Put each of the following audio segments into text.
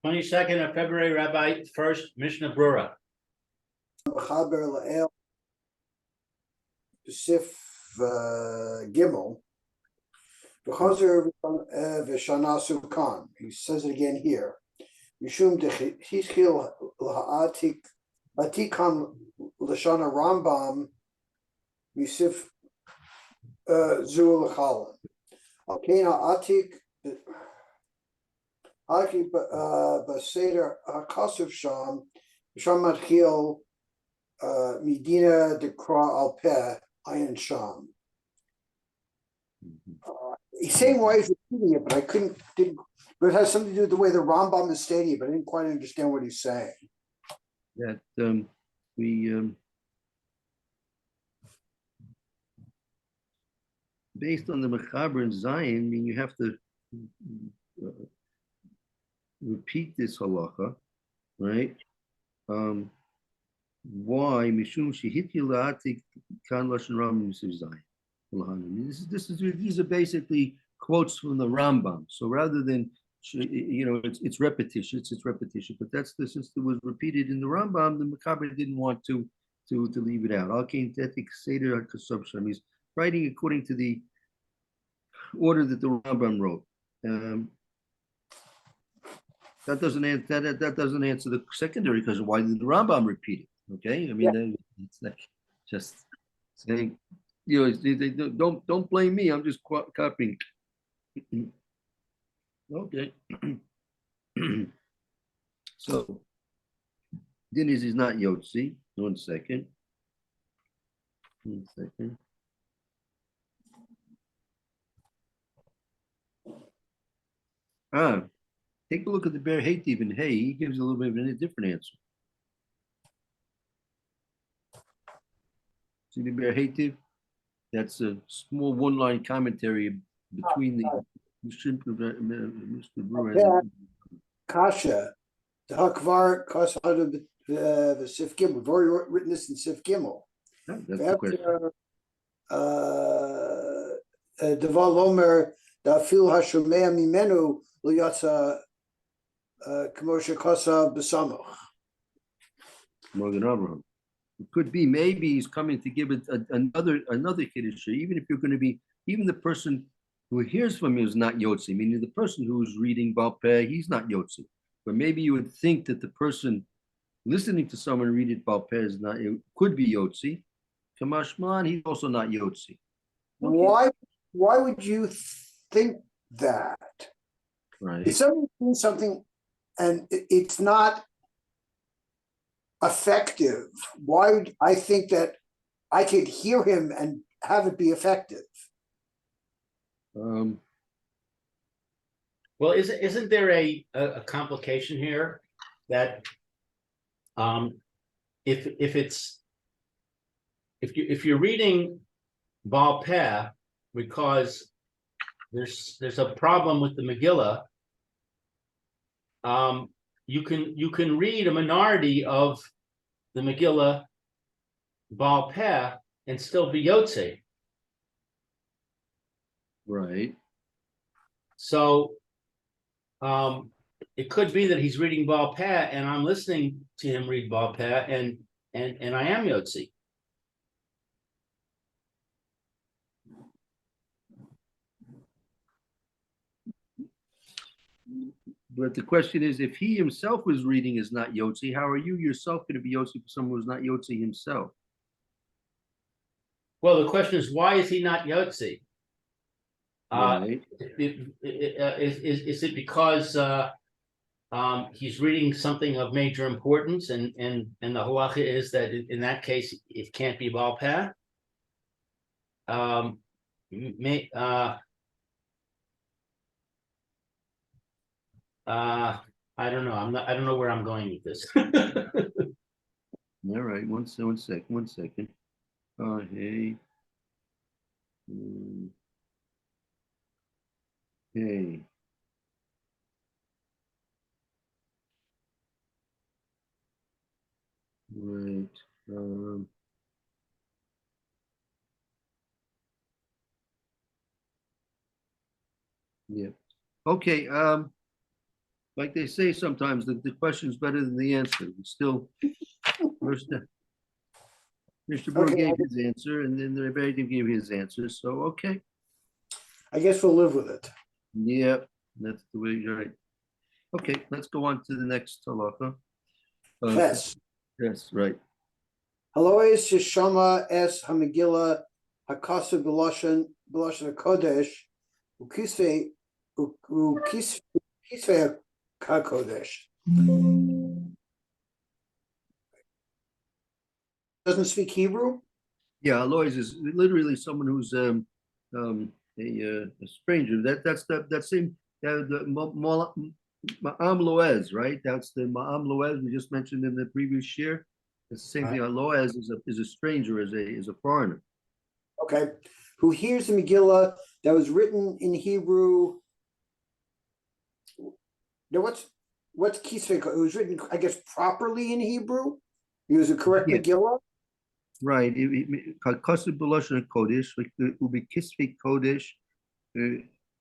22nd of February, Rabbi Furst, Mishna Berura. Sif Gimel. He says it again here. Mishum dechizchil atikam l'shana Rambam misif zu l'chalan. Alkeina atik baseder hakasuv sham sham matchil Medina dekra al peh ayin sham. He's saying why he's repeating it, but but it has something to do with the way the Rambam is stating it, but I didn't quite understand what he's saying. That we based on the Mechaber and Zion, I mean, you have to repeat this halacha, right? Why? Mishum shehiti la'atik kan lashon Rambam Yosef Zion. These are basically quotes from the Rambam. So rather than, it's repetition. It's repetition. But that's since it was repeated in the Rambam, the Mechaber didn't want to leave it out. Al-Kain-Tetik Seder HaKasov. He's writing according to the order that the Rambam wrote. That doesn't answer the secondary question. Why did the Rambam repeat it? Okay, I mean, it's like just saying. Don't blame me. I'm just copying. Okay. So, Diniz is not Yotzi. 1 second. 1 second. Take a look at the Ber Hativ and Hey. He gives a little bit of a different answer. See the Ber Hativ? That's a small one-line commentary between the Mr. Berura. Kasha, the Hakvar Kasha the Sif Gimel. We've already written this in Sif Gimel. That's the question. Deval Omer Dafil Hashomea Mimenu Luyatsa Kamosha Kasa Besamoch. Morgan Abraham. It could be maybe he's coming to give it another kiddush. Even if you're going to be, even the person who hears from you is not Yotzi, meaning the person who's reading Baal Peh, he's not Yotzi. But maybe you would think that the person listening to someone read it Baal Peh is not, it could be Yotzi. Kamashman, he's also not Yotzi. Okay. Why would you think that? Right. If somebody doing something and it's not effective, why would I think that I could hear him and have it be effective? Well, isn't there a complication here that if you're reading Baal Peh because there's a problem with the Megillah, you can read a minority of the Megillah Baal Peh and still be Yotze. Right. So it could be that he's reading Baal Peh and I'm listening to him read Baal Peh and I am Yotze. But the question is, if he himself was reading is not Yotzi, how are you yourself going to be Yotzi for someone who's not Yotzi himself? Well, the question is, why is he not Yotzi? Right. Is it because he's reading something of major importance, and the halacha is that in that case it can't be Baal Peh? I don't know. I don't know where I'm going with this. All right. One second. Hey. Hey. Right. Yeah. Okay. like they say sometimes, the question's better than the answer. We still, Mr. Brewer Okay, gave his answer, and then the Rebbe gave his answer. So okay, I guess we'll live with it. yeah, that's the way you're right. Okay, let's go on to the next halacha. Ches. Yes, right. Halois sheshama es hamegillah hakasu b'loshen hakodesh ukisvei ukisvei hakodesh. Doesn't speak Hebrew. Yeah, Alois is literally someone who's a stranger. That's that same the Ma'am Loez, right? That's the Ma'am Loez we just mentioned in the previous year. It's the same thing. Loez is a stranger, is a foreigner. Okay, who hears the Megillah that was written in Hebrew? Now, what's Kisvei? It was written, I guess, properly in Hebrew. It was a correct Megillah. Right. Kasub B'Lashon Kodesh, like Ubi Kisvei Kodesh.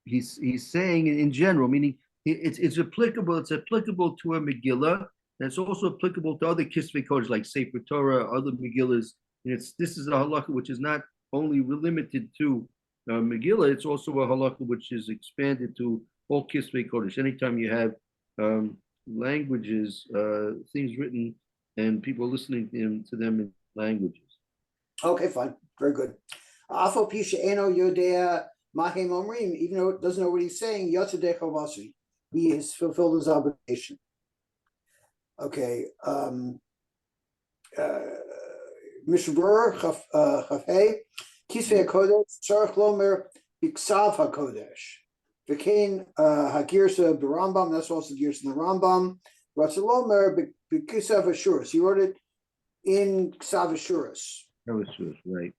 He's saying in general, meaning it's applicable. It's applicable to a Megillah. And it's also applicable to other Kisvei Kodesh like Sefer Torah, other Megillahs. And this is a halakha which is not only limited to Megillah. It's also a halakha which is expanded to all Kisvei Kodesh. Anytime you have languages, things written, and people listening to them in languages. Okay, fine, very good. Afo pisha eno yodea mahem omrim, even though it doesn't know what he's saying, yotzedei chavasi, he has fulfilled his obligation. Okay, Mishna Berura chafei kisvei hakodesh tzarich lomer biksav hakodesh. V'kein hagirsa b'Rambam, that's also the girsa in the Rambam. Ratzel lomer b'kisav ashuras. He wrote it in ksav ashuras. Right.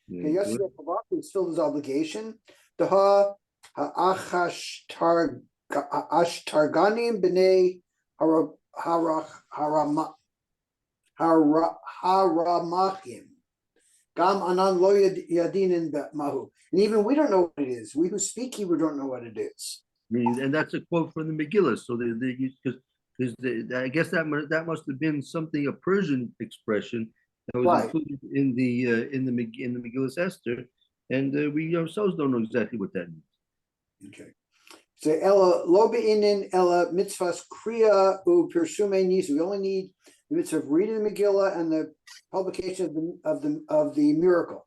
Yosef has filled his obligation. The ha'ashtarganim b'nei haramachim. Gam anan lo yadinin mahu. And even we don't know what it is. We who speak Hebrew don't know what it is. And that's a quote from the Megillah. So because I guess that must have been something, a Persian expression that was included in the Megillah Esther, and we ourselves don't know exactly what that means. Okay. So ella lo be'inin ella mitzvahs kriya u persume nisu. We only need the mitzvah of reading the Megillah and the publication of the miracle.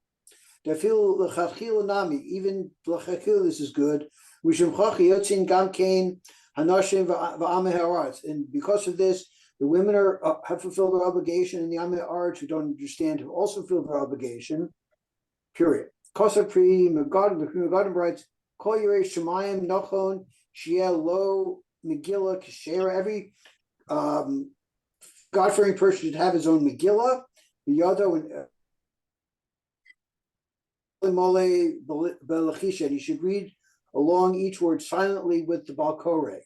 Tafil l'chachil nami, even l'chachil, this is good. Mishum chachi yotzin gam kain hanashim v'ameh haaretz, and because of this, the women have fulfilled their obligation, and the Ameh Haaretz who don't understand have also fulfilled their obligation. Period. Kosapri Megadim writes, Kol Yirei Shemayim Nochon Shiel Lo Megillah Kashera. Every God-fearing person should have his own Megillah. Yado and Mole Belachisha. He should read along each word silently with the Balkore.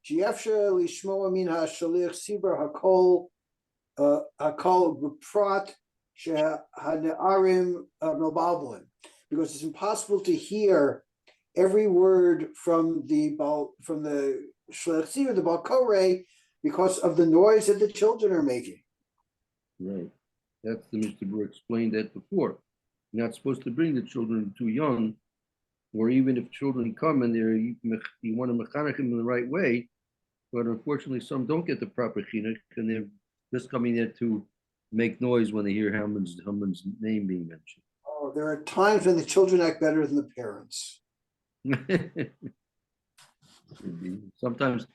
Jiefsha lishmoa min hashaliach sibur hakol b'prat shehanearim nobalblin, because it's impossible to hear every word from the shaliach sibur, the balkore, because of the noise that the children are making. Right, that's the Mishna Berura explained that before. You're not supposed to bring the children too young, or even if children come and you want to mechanic them in the right way. But unfortunately, some don't get the proper chinuch, and they're just coming there to make noise when they hear Haman's name being mentioned. Oh, there are times when the children act better than the parents. Sometimes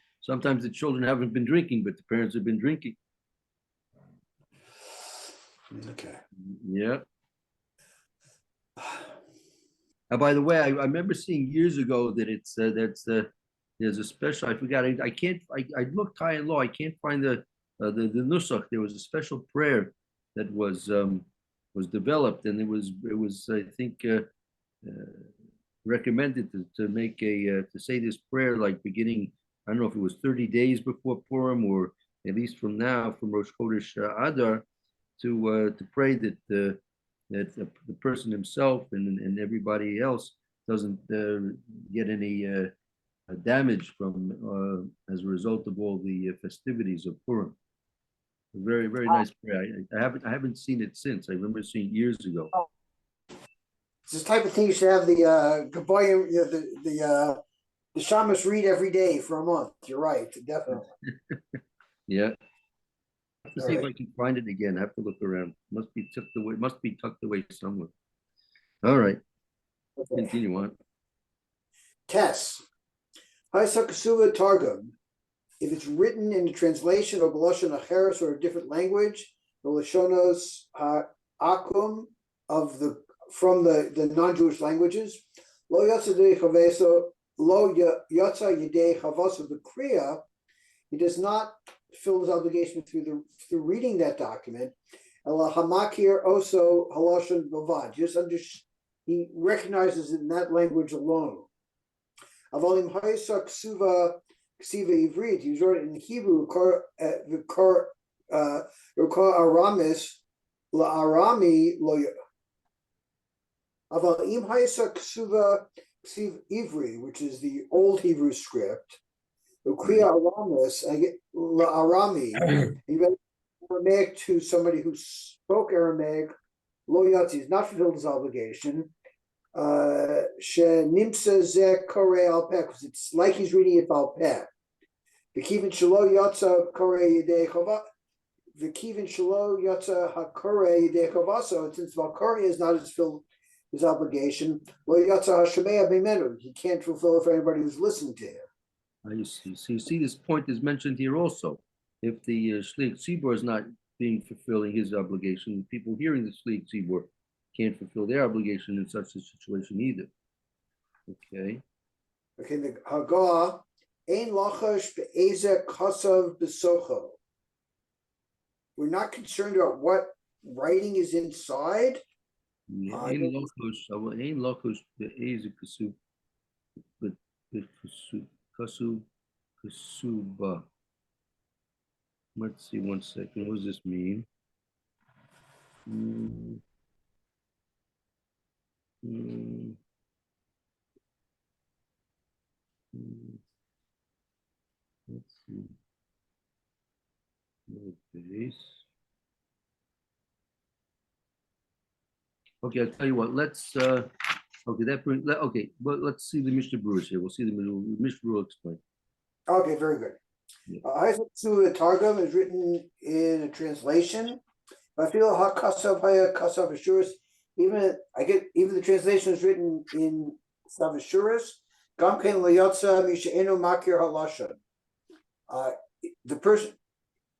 the children haven't been drinking, but the parents have been drinking. Okay. Yeah. By the way, I remember seeing years ago that there's a special. I forgot. I looked high and low. I can't find the nusach. There was a special prayer that was developed, and it was I think recommended to make to say this prayer like beginning. I don't know if it was 30 days before Purim or at least from now, from Rosh Chodesh Adar, to pray that the person himself and everybody else doesn't get any damaged from as a result of all the festivities of Purim. A very, very nice prayer. I haven't seen it since. I remember seeing it years ago. It's this type of thing you should have the Gaboyim, the Shamas read every day for a month. You're right, definitely. Yeah. Have to see if Alright. I can find it again. I have to look around. Must be tucked away somewhere. All right. Okay. Continue on. Tess. Haisakasuva Targum. If it's written in a translation or Belashon Acheres or a different language, the Lashonos Akum from the non-Jewish languages, Lo Yatsa Yedei Chaveso, Lo Yatsa Yedei Chavaso B'Kriya, he does not fulfill his obligation through reading that document. Ela Hamakir Oso Halashon Bavad. He recognizes it in that language alone. Avolim Haisak Suva Ksiva Ivrit, he wrote it in Hebrew, Aramis, La Arami Lo Avolim Haisak Suva Ksiva Ivri, which is the old Hebrew script, Ukriya Aramis, La Arami, he read Aramaic to somebody who spoke Aramaic, Lo Yatzi, he's not fulfilled his obligation. Shenimsa ze kore al peh, because it's like he's reading it al peh. V'kivin shelo yatsa kore yedei chava, v'kivin shelo yatsa hakore yedei chavaso. Since Valkore is not his obligation, lo yatsa hashemea b'menu. He can't fulfill it for anybody who's listening to him. You see. So you see, this point is mentioned here also. If the Shliach Tzibor is not fulfilling his obligation, people hearing the Shliach Tzibor can't fulfill their obligation in such a situation either. Okay. Okay, the Hagah, Ein Lachash Be'ezek Chasav Besocho. We're not concerned about what writing is inside. Ein Lachosh Be'ezek Kasuba. Let's see 1 second. What does this mean? Let's see. No base. Okay, I'll tell you what. Let's okay. But let's see the Mishna Berura here. We'll see the Mishna Berura explain. Okay, very good. The Targum is written in a translation. I feel Hakasav Haya Kasav Ashuris. Even the translation is written in Savashuris. Gamken Layotza Mishaenu Makir Halashon. The person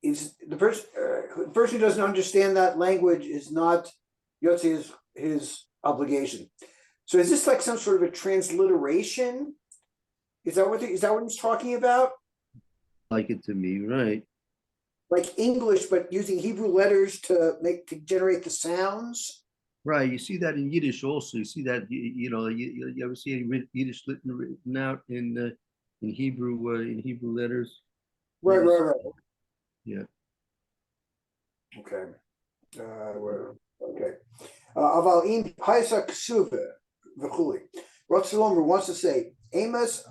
who doesn't understand that language is not Yotze his obligation. So is this like some sort of a transliteration? Is that what he's talking about? Like it to me, right? Like English, but using Hebrew letters to generate the sounds. Right. You see that in Yiddish also. You see that you ever see any Yiddish written out in Hebrew letters? Right. Yeah. Okay. Okay. Aval in Paisa Ksuva v'chuli. Ratzalomer wants to say Amos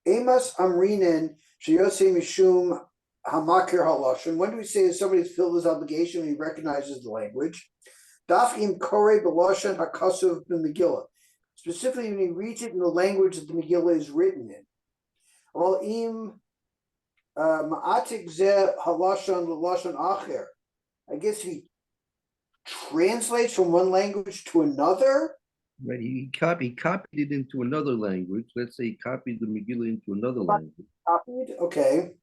Amrinen Sheyose Mishum Hamakir Halashon. When do we say that somebody's filled his obligation when he recognizes the language? Dafim Kore Belashon Hakasuv Megillah. Specifically when he reads it in the language that the Megillah is written in. Aval im Ma'atik Zeh Halashon L'Lashon Acher. I guess he translates from one language to another. Right. He copied it into another language. Let's say he copied the Megillah into another language. Copied? Okay.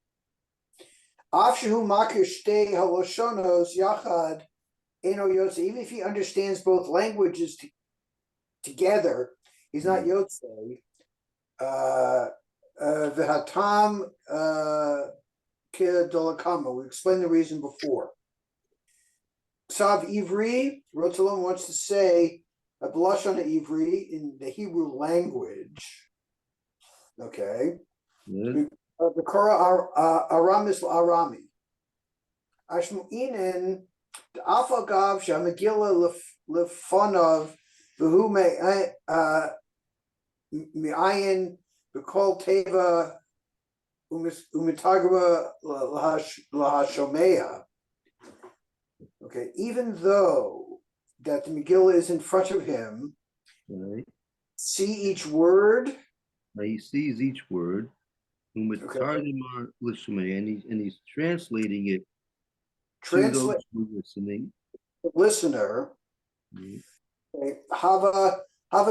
Afshehu makir shtei haloshonos yachad eno yotze. Even if he understands both languages together, he's not yotze. V'hatam kedolakama. We explained the reason before. Sav Ivri, Rotalom wants to say a Belashon Ivri in the Hebrew language. Okay. Yeah. The Korah Aramis Arami. Ashmu'inen, the Afagav Shamagilla Lefonov, Behu Me'ayin B'kol teva umitagba lahashomea. Okay, even though that the Megillah is in front of him, Right. see each word. Now he sees each word, and he's translating it to those Translate who are listening. the listener. Mhm. Okay, hava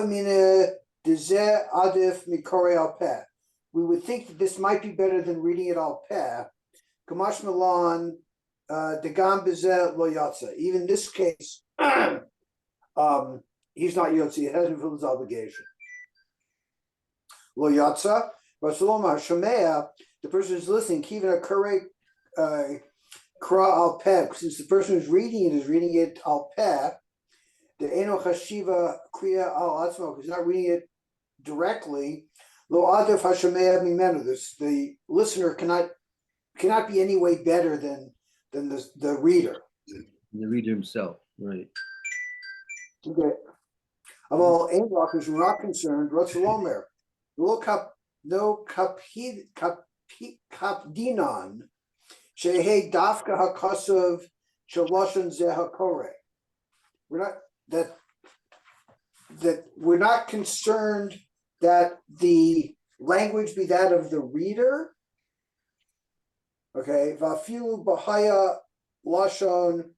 mina dezeh adif mikore al peh. We would think that this might be better than reading it al peh. Kamash Milan, degam bezeh lo yatsa. Even in this case, he's not yotzi. He hasn't fulfilled his obligation. Lo yatsa, Rasuloma Shomea, the person who's listening, kivin akare kra al peh. Since the person who's reading it is reading it al peh, the eno chashiva kriya al atzmo, he's not reading it directly. Lo adif hashomea mimenu. The listener cannot be any way better than the reader. The reader himself, right? Okay. Of all Anglockers who are not concerned, Rotzalomer, no kapdinon, shehe dafka hakosov shaloshan zehakore. We're not concerned that the language be that of the reader. Okay, vafilu bahaya lashon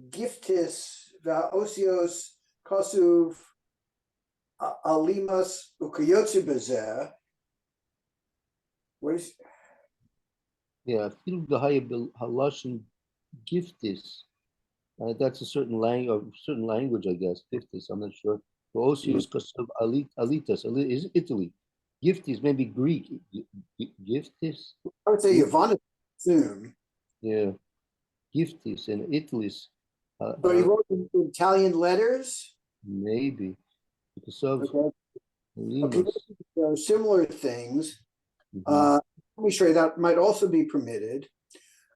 giftis vaosios kosuv alimas ukayotzi bezeh. What is? Yeah, feel the higher halashon giftis. That's a certain language, I guess. Giftis, I'm not sure. Osios kosuv alitas is Italy. Giftis, maybe Greek. Giftis. I would say Yvonne soon. Yeah, giftis and Italy's. But he wrote in Italian letters. Maybe because of Okay, there are similar things. Mhm. Let me show you that might also be permitted.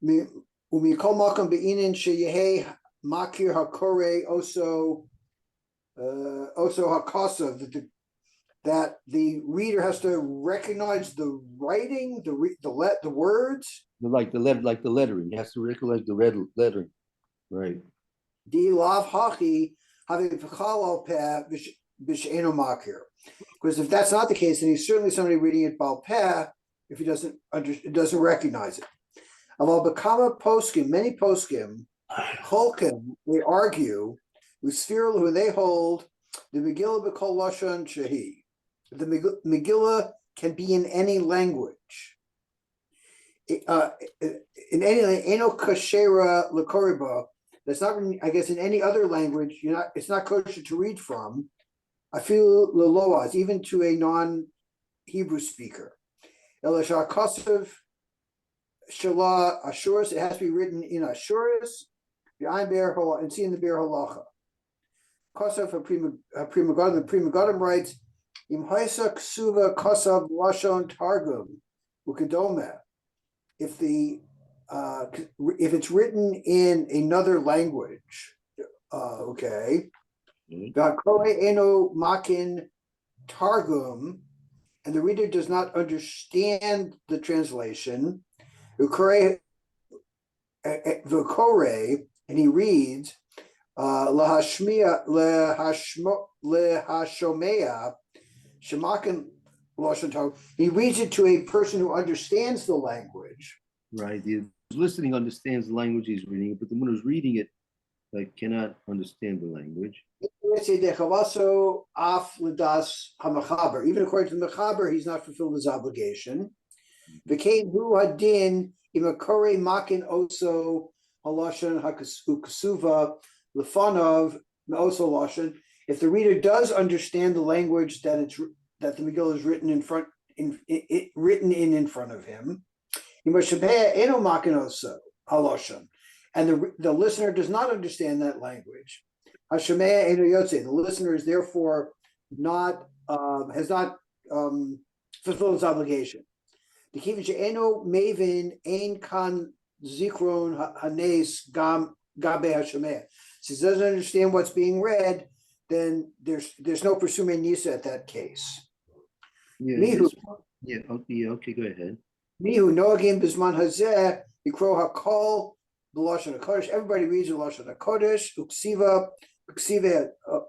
Umikol makam beinin sheyehe makir hakore oso hakosav, that the reader has to recognize the writing, the words. Like the lettering. He has to recollect the red lettering, right? Di lav hachi having v'chal peh b'she'eno makir. Because if that's not the case, then he's certainly somebody reading it bal peh if he doesn't recognize it. Aval bekama poskim, many poskim, cholkim, they argue with Sphirul, who they hold the Megillah b'kol lashon shehi. The Megillah can be in any language. In any eno kashera lekoriba. That's not, I guess, in any other language. It's not kosher to read from. I feel leloaz, even to a non-Hebrew speaker. Elashar kosev shala ashuris. It has to be written in ashuris. And see in the Be'er Halacha. Kosev a prima gadam. The prima gadam writes, Im haisa ksuva kosav lashon targum ukadome. If it's written in another language, okay. V'hakroi eno makin targum, and the reader does not understand the translation. V'kore, and he reads lehashomea shemakin. He reads it to a person who understands the language. Right. The listening understands the language he's reading, but the one who's reading it cannot understand the language. Even according to the Mechaber, he's not fulfilled his obligation. If the reader does understand the language that the Megillah is written in front of him, and the listener does not understand that language, the listener is therefore has not fulfilled his obligation. The since he doesn't understand what's being read, then there's no pursuing nisa at that case. Yeah, Mihu, okay, go ahead. Mihu Noagim Bisman Hazeh, Ikro HaKol, the Lashon HaKodesh. Everybody reads the Lashon HaKodesh, Uksiva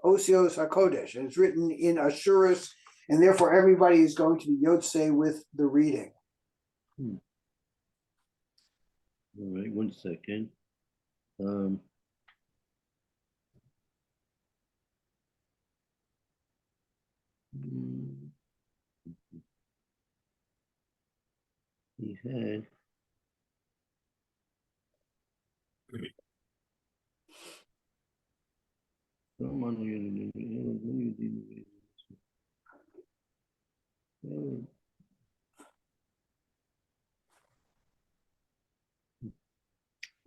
Osios HaKodesh. And it's written in Ashuris, and therefore everybody is going to be Yotzei with the reading. All right, 1 second. He had.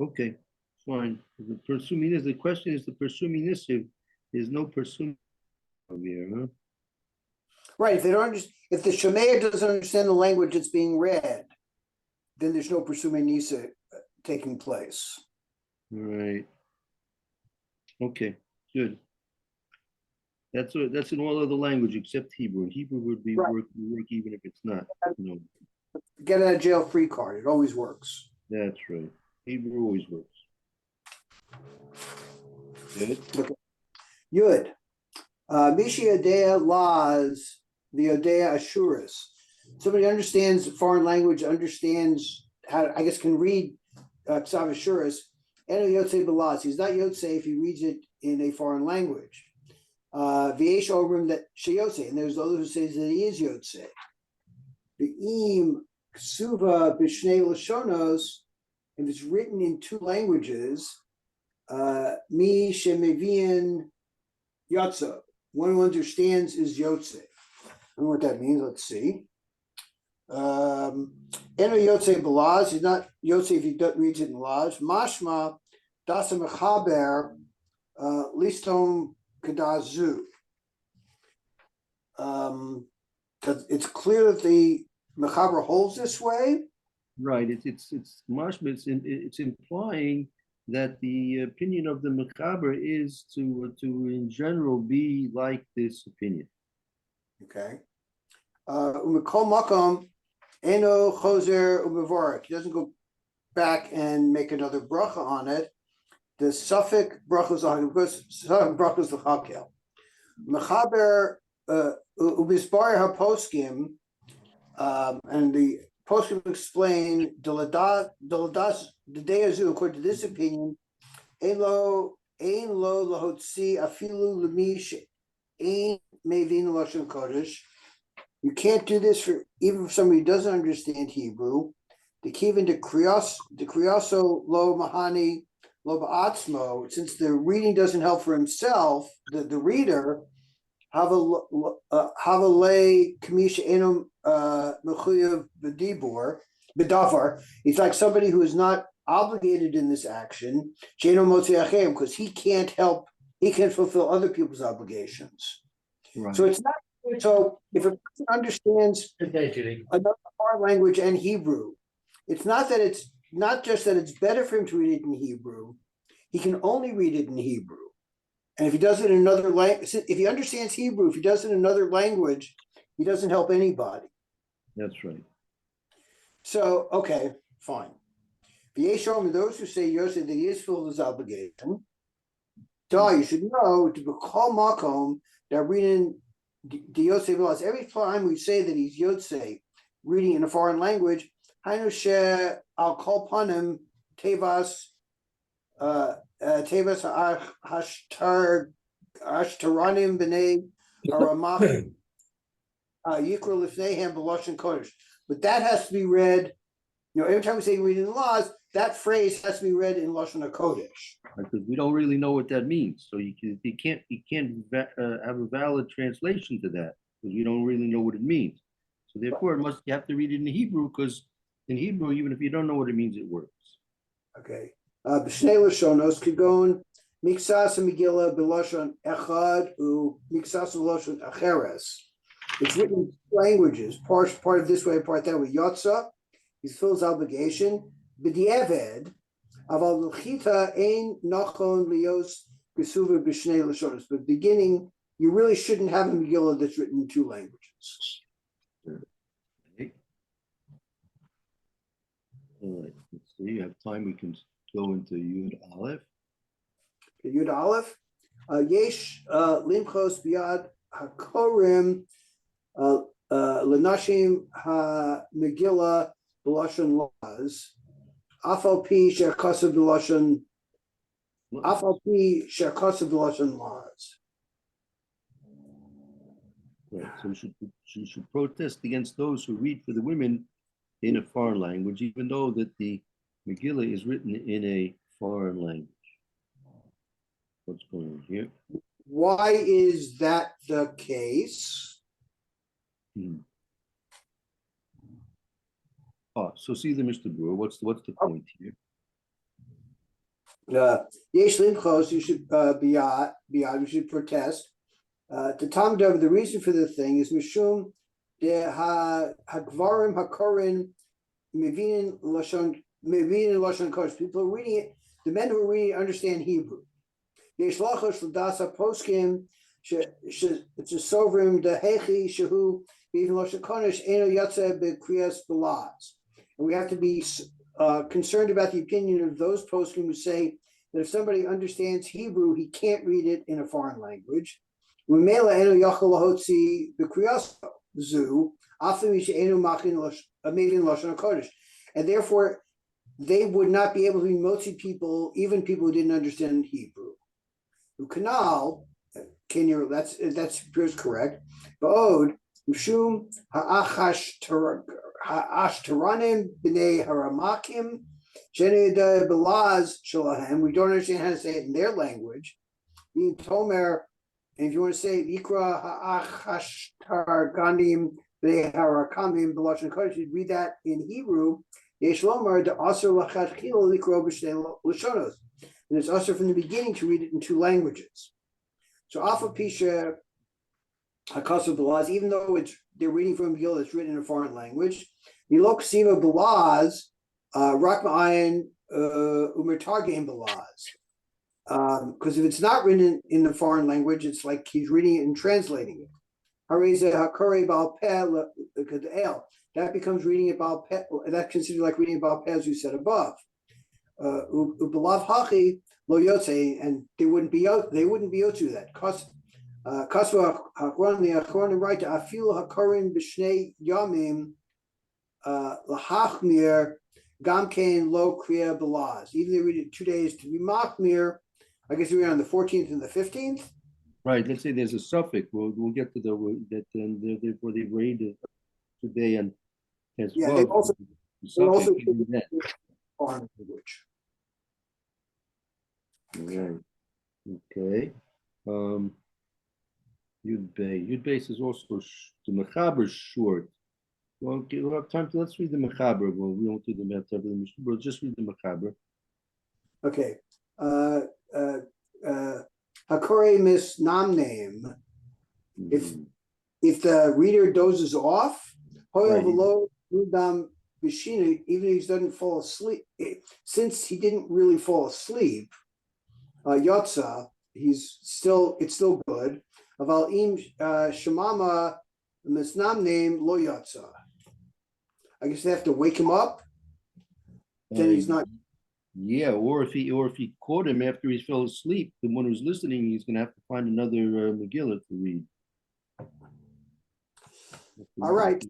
Okay, fine. The presuming is the question is the presuming is no presuming here, huh? Right, if they don't understand, if the Shemaya doesn't understand the language that's being read, then there's no Pursume Nisa taking place. All right. Okay, good. That's in all other language except Hebrew. Hebrew would be Right. work even if it's not. No, Get out of jail free card, it always works. that's right. Hebrew always works. Good. Yud. Mishi Yodea Laz, the Yodea Ashuris. Somebody understands foreign language, understands how, I guess, can read Ksav Ashuris, and Yotzei Belaz. He's not Yotzei if he reads it in a foreign language. V'yesh Omrim that Sheyotzei, and there's those who say that he is Yotzei. V'im Ksuva B'shnei Lashonos, if it's written in 2 languages, Mi Shemevian Yotza, one who understands is Yotze. I don't know what that means. Let's see. Eno Yotze Balaz, he's not Yotze if he reads it in Laz. Mashma Dasa Mechaber Listom Kadazu. It's clear that the Mechaber holds this way. Right. It's mashma. It's implying that the opinion of the Mechaber is to in general be like this opinion. Okay. Umekol makom eno choser umevorak. He doesn't go back and make another bracha on it. The suffix brachos because suffix brachos l'chakel. Mechaber ubisbar haposkim, and the poskim explain the deyazu according to this opinion. Ein lo lahotzi afilu lemish ein mevin lashon kodesh. You can't do this for even for somebody who doesn't understand Hebrew. The kivin de kriyaso lo mahani lo ba'atzmo. Since the reading doesn't help for himself, the reader havale kamisha enum mechuyev b'davar. It's like somebody who is not obligated in this action, because he can't help, he can't fulfill other people's obligations. Right. So it's not, so if a person understands another foreign language and Hebrew, it's not just that it's better for him to read it in Hebrew, he can only read it in Hebrew. And if he does it in another language, if he understands Hebrew, if he does it in another language, he doesn't help anybody. That's right. So, okay, fine. V'yeshom, those who say Yosef that he is filled his obligation, you should know to be called makom that reading the Yosef laws. Every time we say that he's Yotzei, reading in a foreign language, Hainu she al kol panim tevas hashtaranim b'nei aramach yikra lifneihem b'lashon kodesh. But that has to be read. Every time we say reading the laws, that phrase has to be read in Lashon HaKodesh. Because we don't really know what that means, so you can't have a valid translation to that because we don't really know what it means. So therefore, you have to read it in Hebrew because in Hebrew, even if you don't know what it means, it works. Okay. B'shnei Lashonos kigon miksas Megillah b'lashon echad u miksas b'lashon acheres. It's written in 2 languages, part of this way, part that way. Yotza. He fulfills obligation. B'di'eved, aval l'chita ein nachon lios kesuva b'shnei lashonos. But beginning, you really shouldn't have a Megillah that's written in 2 languages. Okay. All right, let's see, you have time, we can go into Yud Aleph. Yud Aleph. Yesh limchos biad hakorim lenashim ha-megillah b'lashon laz. Afal pi she'kasav b'lashon laz. Right, so she should protest against those who read for the women in a foreign language, even though that the Megillah is written in a foreign language. What's going on here? Why is that the case? Oh, so see the Mr. Brewer, what's the point here? Yesh limchos, you should biad, you should protest. The Talmud, the reason for the thing is mishum de hagvarim hakorin mevinin lashon kodesh. People are reading it. The men who are reading it understand Hebrew. Yesh lachos l'dasa poskim shesovrim dehechi shehu mevin lashon kodesh eno yatze bekriyas belaz. And we have to be concerned about the opinion of those poskim who say that if somebody understands Hebrew, he can't read it in a foreign language. And therefore, they would not be able to be motzi people, even people who didn't understand Hebrew. Canal, that's appears correct. Ba'od, Mshum ha'ashtaranim b'nei haramakim shenei belaz shalahem. We don't understand how to say it in their language. Being tomer. And if you want to say Ikra ha'achashtar gandim be'harakamim b'lashon kodesh, you read that in Hebrew. Yesh lomar de aser lachatchila likro b'shnei lashonos, and it's aser from the beginning to read it in two languages. So alpha pisha hakasav belaz, even though they're reading from Megillah, it's written in a foreign language. Milok siva belaz, rak ma'ayin umertargim belaz. Because if it's not written in the foreign language, it's like he's reading it and translating it. That becomes reading it Baal Peh. That's considered like reading Baal Peh, as you said above. And they wouldn't be to that. Kasva hakron the achron right to afilu hakarin b'shnei yamim lahachmir gamkein lo kriya belaz. Even they read it 2 days to be machmir. I guess we are on the 14th and the 15th. Right. Let's say there's a suffix. We'll get to that for the read today and as well. They also foreign language. Right. Okay. Yud base is also the mechaber short. Well, okay, we'll have time to let's read the mechaber. Well, we won't do the mechaber. We'll just read the mechaber. Okay. Hakore misnam name. If the reader dozes off, even if he doesn't fall asleep, since he didn't really fall asleep, yotza, it's still good. Aval im shemama misnam name lo yotza. I guess they have to wake him up. Then he's not. Yeah, or if he caught him after he fell asleep, the one who's listening, he's going to have to find another Megillah to read. All right.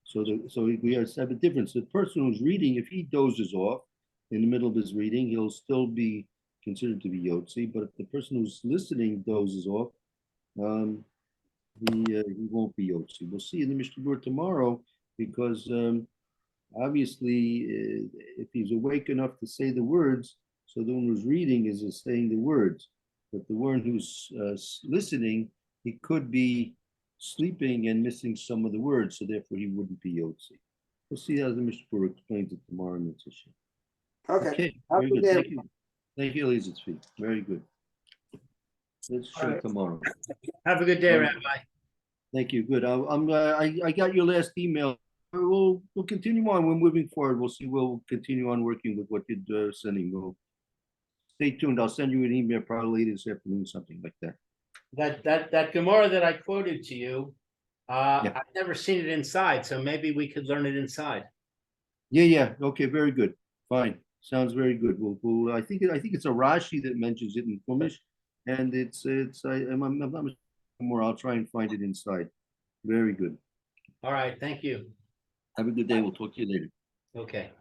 So we have a difference. The person who's reading, if he dozes off in the middle of his reading, he'll still be considered to be Yotzi. But if the person who's listening dozes off, he won't be Yotzi. We'll see in the Mishnah tomorrow because. Obviously, if he's awake enough to say the words, so the one who's reading is saying the words, but the one who's listening, he could be sleeping and missing some of the words, so therefore he wouldn't be Yotzi. We'll see how the Mishnah explains it tomorrow in the session. Okay. Very good. Thank you. Thank you, Elizabeth. Very good. Let's show tomorrow. Have a good day, Rabbi. Thank you. Good. I got your last email. We'll continue on. We're moving forward. We'll see. We'll continue on working with what you're sending. We'll stay tuned. I'll send you an email probably later this afternoon, something like that. That Gemara that I quoted to you Yeah. I've never seen it inside, so maybe we could learn it inside. Yeah. Okay, very good. Fine. Sounds very good. I think it's a Rashi that mentions it in Chumash, and I'm not more. I'll try and find it inside. Very good. All right, thank you. Have a good day. We'll talk to you later. Okay.